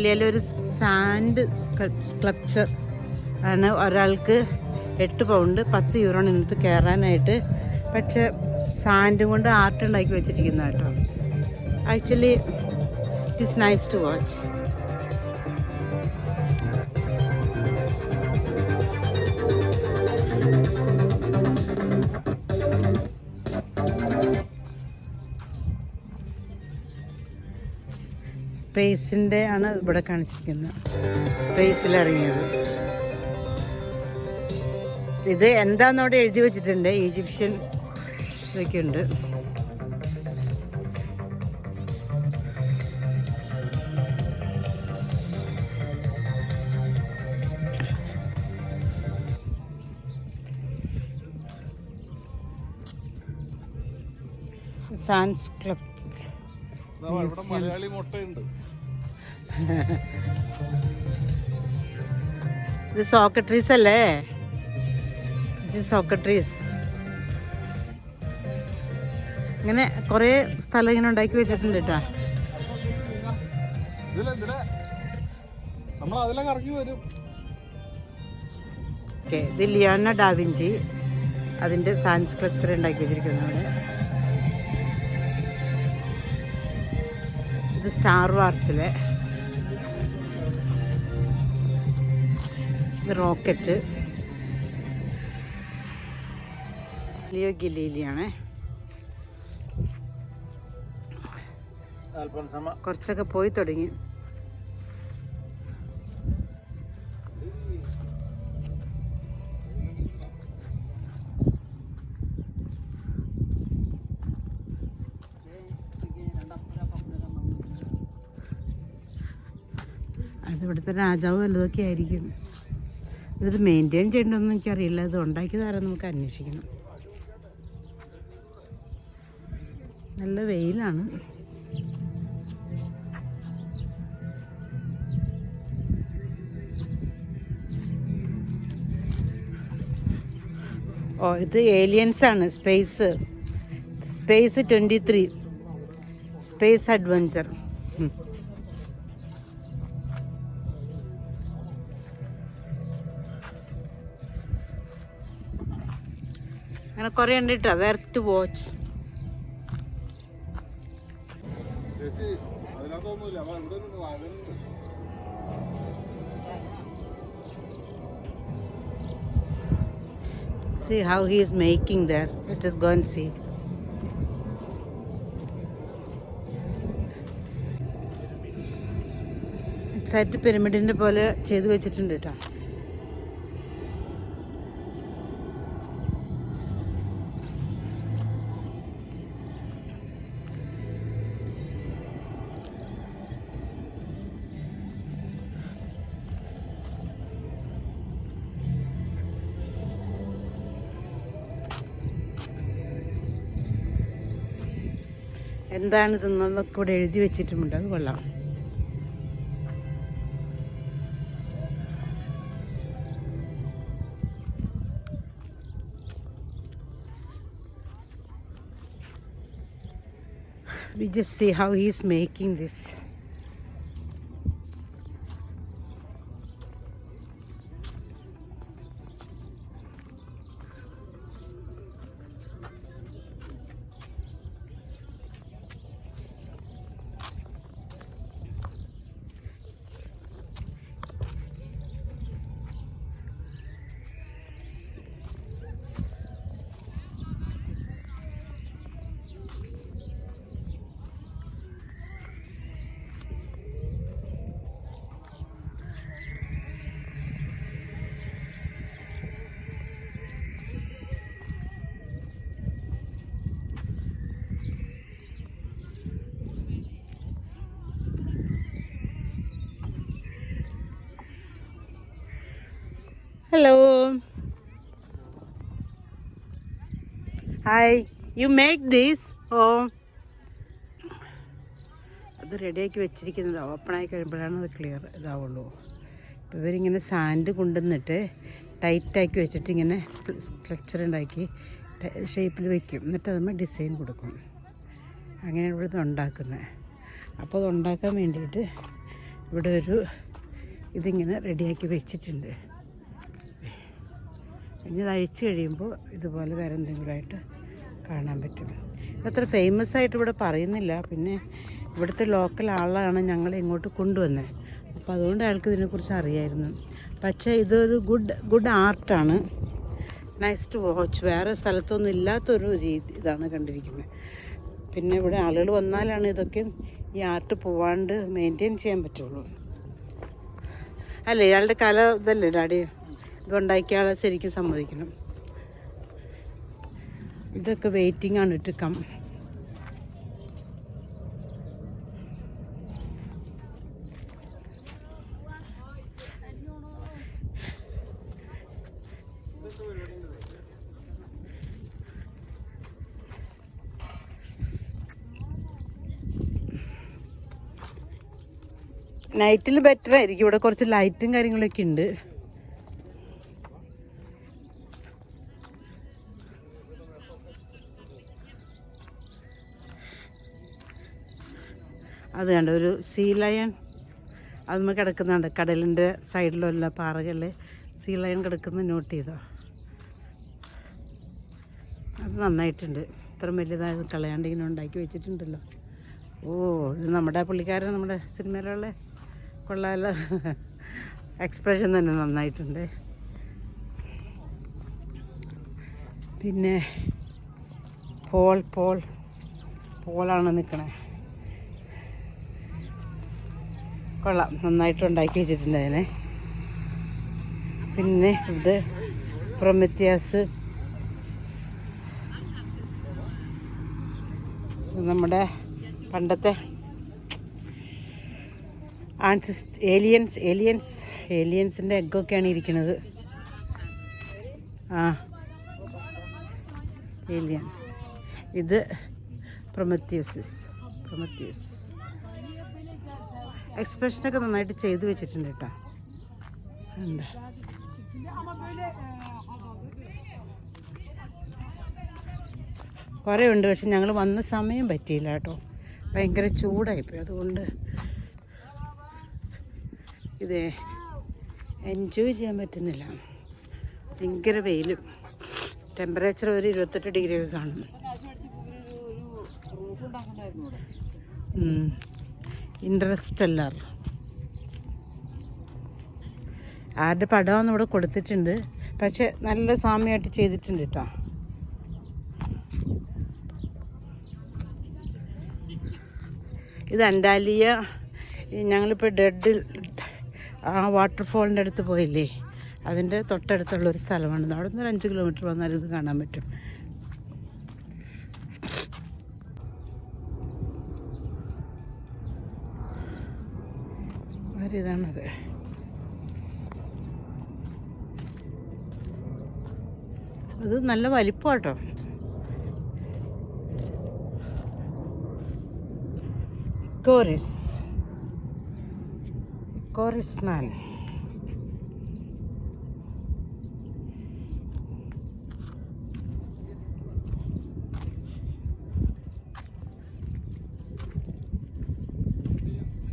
ഓസ്ട്രേലിയയിലൊരു sand sculpture ആണ്. ഒരാൾക്ക് 8 pound 10 euro ഇന്നത്ത് കയറാനായിട്ട്. പക്ഷെ സാൻഡും കൊണ്ട് ആർട്ട് ഉണ്ടാക്കി വെച്ചിരിക്കുന്ന കേട്ടോ. Actually it is nice to watch. സ്പേസിൻ്റെ ആണ് ഇവിടെ കാണിച്ചിരിക്കുന്നത്. സ്പേസിലിറങ്ങിയത് ഇത് എന്താന്നവിടെ എഴുതി വെച്ചിട്ടുണ്ട്. ഈജിപ്ഷ്യൻ ഇതൊക്കെ ഉണ്ട്. സാൻസ് ക്ലബ് ഇത് സോക്കട്രീസ് അല്ലേ? ഇത് സോക്കട്രീസ്. ഇങ്ങനെ കുറേ സ്ഥലം ഇങ്ങനെ ഉണ്ടാക്കി വെച്ചിട്ടുണ്ട് കേട്ടോ. ഓക്കെ, ഇത് ലിയോണ ഡാവിഞ്ചി അതിൻ്റെ സാൻസ് സ്കൾപ്ചർ ഉണ്ടാക്കി വെച്ചിരിക്കുന്നു അവിടെ. ഇത് സ്റ്റാർ വാർസിലെ ഇത് റോക്കറ്റ്. ലിയോ ഗിലീലിയാണ്. കുറച്ചൊക്കെ പോയി തുടങ്ങി. അത് ഇവിടുത്തെ രാജാവ് വല്ലതൊക്കെ ആയിരിക്കും. ഇത് മെയിൻറ്റെയിൻ ചെയ്യണമെന്ന് എനിക്കറിയില്ല. ഇത് ഉണ്ടാക്കിയതാരാ നമുക്ക് അന്വേഷിക്കണം. നല്ല വെയിലാണ്. ഓ, ഇത് ഏലിയൻസ് ആണ്. Space 23 space adventure. അങ്ങനെ കുറേ ഉണ്ട് കേട്ടോ. Worth to watch. See how he is making there. Let us go and see. Exact പിരമിഡിൻ്റെ പോലെ ചെയ്ത് വെച്ചിട്ടുണ്ട് കേട്ടോ. എന്താണ് ഇതെന്നൊക്കെ ഇവിടെ എഴുതി വെച്ചിട്ടുമുണ്ട്. അത് കൊള്ളാം. We just see how he is making this. Hello. Hi. You make this? Oh. അത് റെഡിയാക്കി വെച്ചിരിക്കുന്നത് ഓപ്പണായി കഴിയുമ്പോഴാണ് അത് ക്ലിയർ ഇതാവുള്ളൂ. ഇപ്പോൾ ഇവരിങ്ങനെ സാൻഡ് കൊണ്ടുവന്നിട്ട് ടൈറ്റാക്കി വെച്ചിട്ട് ഇങ്ങനെ സ്ട്രക്ചർ ഉണ്ടാക്കി ഷേപ്പിൽ വയ്ക്കും. എന്നിട്ട് അതുമ്പോൾ ഡിസൈൻ കൊടുക്കും. അങ്ങനെയാണ് ഇവിടുത്തെ ഉണ്ടാക്കുന്നത്. അപ്പോൾ അത് ഉണ്ടാക്കാൻ വേണ്ടിയിട്ട് ഇവിടെ ഒരു ഇതിങ്ങനെ റെഡിയാക്കി വെച്ചിട്ടുണ്ട്. ഇനി ഇത് അഴിച്ച് കഴിയുമ്പോൾ ഇതുപോലെ വേറെ എന്തെങ്കിലും ആയിട്ട് കാണാൻ പറ്റും. അത്ര ഫേമസ് ആയിട്ട് ഇവിടെ പറയുന്നില്ല. പിന്നെ ഇവിടുത്തെ ലോക്കൽ ആളാണ് ഞങ്ങളെ ഇങ്ങോട്ട് കൊണ്ടുവന്നത്. അപ്പോൾ അതുകൊണ്ട് അയാൾക്ക് ഇതിനെക്കുറിച്ച് അറിയായിരുന്നു. പക്ഷേ ഇതൊരു ഗുഡ് ആർട്ടാണ്. Nice to watch. വേറെ സ്ഥലത്തൊന്നും ഇല്ലാത്തൊരു ഇതാണ് കണ്ടിരിക്കുന്നത്. പിന്നെ ഇവിടെ ആളുകൾ വന്നാലാണ് ഇതൊക്കെ ഈ ആർട്ട് പോവാണ്ട് മെയിൻറ്റെയിൻ ചെയ്യാൻ പറ്റുള്ളൂ. അല്ലേ, ഇയാളുടെ കല ഇതല്ലേ ഡാഡി, ഇതുണ്ടാക്കിയ ആളെ ശരിക്കും സമ്മതിക്കണം. ഇതൊക്കെ വെയിറ്റിംഗ് ആണ് ടു കം. നൈറ്റിൽ ബെറ്റർ ആയിരിക്കും. ഇവിടെ കുറച്ച് ലൈറ്റും കാര്യങ്ങളൊക്കെ ഉണ്ട്. അത് കണ്ട ഒരു സീ ലയൺ അതുമ്മ കിടക്കുന്നുണ്ട്. കടലിൻ്റെ സൈഡിലുള്ള പാറകളിൽ സീ ലയൺ കിടക്കുന്ന നോട്ട് ചെയ്തോ. അത് നന്നായിട്ടുണ്ട്. ഇത്ര വലുതായത് കളയാണ്ട് ഇങ്ങനെ ഉണ്ടാക്കി വെച്ചിട്ടുണ്ടല്ലോ. ഓ, ഇത് നമ്മുടെ പുള്ളിക്കാരൻ നമ്മുടെ സിനിമയിലുള്ള കൊള്ളാമല്ലോ. എക്സ്പ്രഷൻ തന്നെ നന്നായിട്ടുണ്ട്. പിന്നെ പോളാണ് നിൽക്കണേ. കൊള്ളാം, നന്നായിട്ട് ഉണ്ടാക്കി വെച്ചിട്ടുണ്ട് അതിനെ. പിന്നെ ഇത് പ്രൊമെത്തിയാസ്, നമ്മുടെ പണ്ടത്തെ ഏലിയൻസിൻ്റെ എഗ്ഗൊക്കെയാണ് ഇരിക്കുന്നത്. ഏലിയൻ. ഇത് പ്രൊമത്തിയസ്. എക്സ്പ്രഷനൊക്കെ നന്നായിട്ട് ചെയ്തു വെച്ചിട്ടുണ്ട് കേട്ടോ. ഉണ്ട്. കുറേ ഉണ്ട്, പക്ഷെ ഞങ്ങൾ വന്ന സമയം പറ്റിയില്ല കേട്ടോ. ഭയങ്കര ചൂടായിപ്പോയി. അതുകൊണ്ട് ഇത് എൻജോയ് ചെയ്യാൻ പറ്റുന്നില്ല. ഭയങ്കര വെയിലും ടെമ്പറേച്ചർ ഒരു 28 ഡിഗ്രി ഒക്കെ കാണും. ഇൻട്രസ്റ്റെല്ലാർ ആരുടെ പടമാണെന്ന് ഇവിടെ കൊടുത്തിട്ടുണ്ട്. പക്ഷെ നല്ല സാമ്യമായിട്ട് ചെയ്തിട്ടുണ്ട് കേട്ടോ. ഇത് അൻഡാലിയ. ഞങ്ങളിപ്പോൾ ആ വാട്ടർഫോളിൻ്റെ അടുത്ത് പോയില്ലേ, അതിൻ്റെ തൊട്ടടുത്തുള്ളൊരു സ്ഥലമാണ്. അവിടെ നിന്ന് ഒരു 5 കിലോമീറ്റർ വന്നാൽ ഇത് കാണാൻ പറ്റും. ഇതാണത്. അത് നല്ല വലിപ്പം കേട്ടോ. കോറിസ് മാൻ.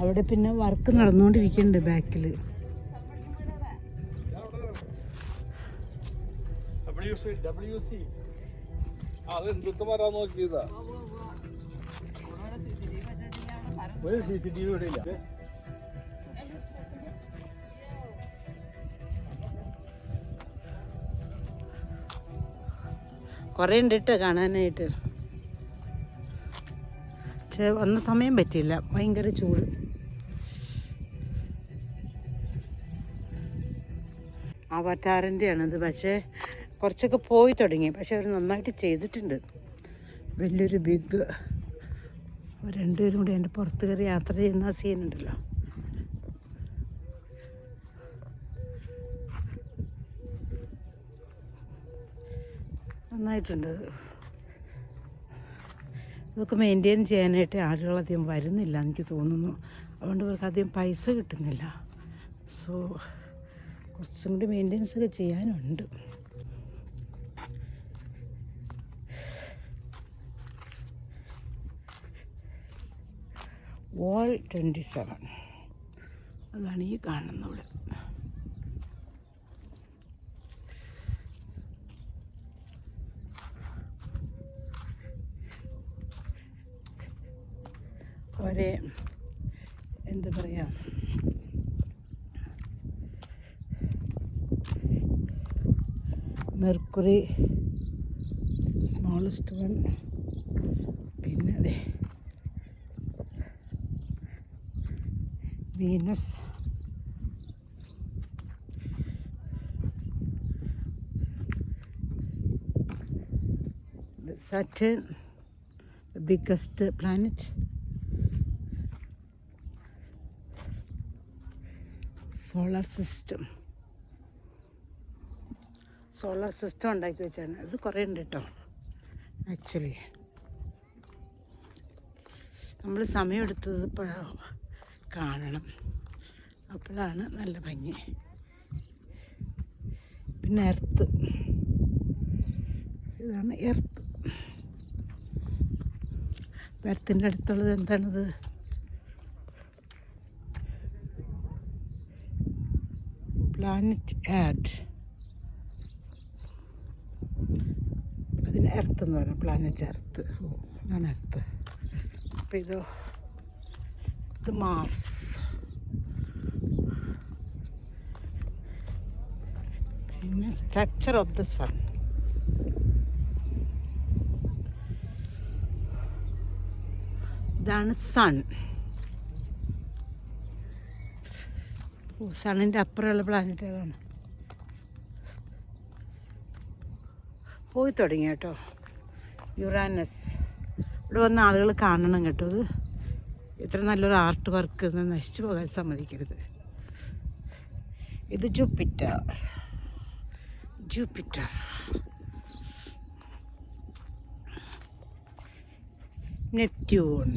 അവിടെ പിന്നെ വർക്ക് നടന്നുകൊണ്ടിരിക്കുന്നുണ്ട് ബാക്കിൽ. കുറേ ഉണ്ട് കേട്ടോ കാണാനായിട്ട്. പക്ഷെ വന്ന സമയം പറ്റിയില്ല, ഭയങ്കര ചൂട്. അവതാറിൻ്റെയാണിത്. പക്ഷേ കുറച്ചൊക്കെ പോയി തുടങ്ങി. പക്ഷെ അവർ നന്നായിട്ട് ചെയ്തിട്ടുണ്ട്. വലിയൊരു ബിഗ്. രണ്ടുപേരും കൂടി എൻ്റെ പുറത്ത് കയറി യാത്ര ചെയ്യുന്ന സീനുണ്ടല്ലോ. നന്നായിട്ടുണ്ട്. ഇതൊക്കെ മെയിൻറ്റെയിൻ ചെയ്യാനായിട്ട് ആളുകളധികം വരുന്നില്ല എനിക്ക് തോന്നുന്നു. അതുകൊണ്ട് ഇവർക്ക് അധികം പൈസ കിട്ടുന്നില്ല. സോ കുറച്ചും കൂടി മെയിൻ്റെനൻസ് ഒക്കെ ചെയ്യാനുണ്ട്. Wall 27. അതാണ് ഈ കാണുന്നത് ഇവിടെ. ഒരേ എന്താ പറയുക, മെർക്കുറി സ്മോളസ്റ്റ് വൺ, പിന്നെ അതെ Venus, Saturn, the biggest planet, solar system ഉണ്ടാക്കി വെച്ചാണ്. അത് കുറേ ഉണ്ട് കേട്ടോ. ആക്ച്വലി നമ്മൾ സമയമെടുത്തത് ഇപ്പോഴാണ് കാണണം, അപ്പോഴാണ് നല്ല ഭംഗി. പിന്നെ എർത്ത്, ഇതാണ് എർത്ത്. എർത്തിൻ്റെ അടുത്തുള്ളത് എന്താണിത്? Planet add. അതിന് എർത്ത് എന്ന് പറയാം, പ്ലാനറ്റ് എർത്ത്. ഓ, അതാണ് എർത്ത്. അപ്പോൾ ഇത് മാർസ്. പിന്നെ സ്ട്രക്ചർ ഓഫ് ദ സൺ. ഇതാണ് സൺ. ഓ, സണ്ണിൻ്റെ അപ്പുറമുള്ള പ്ലാനറ്റ് ഏതാണ്? പോയി തുടങ്ങി കേട്ടോ. യുറാനസ്. ഇവിടെ വന്ന ആളുകൾ കാണണം കേട്ടോ. ഇത് ഇത്ര നല്ലൊരു ആർട്ട് വർക്ക് നശിച്ചു പോകാൻ സമ്മതിക്കരുത്. ഇത് ജൂപ്പിറ്റർ. നെപ്റ്റ്യൂൺ.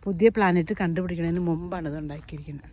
പുതിയ പ്ലാനറ്റ് കണ്ടുപിടിക്കുന്നതിന് മുമ്പാണ് ഇത് ഉണ്ടാക്കിയിരിക്കുന്നത്.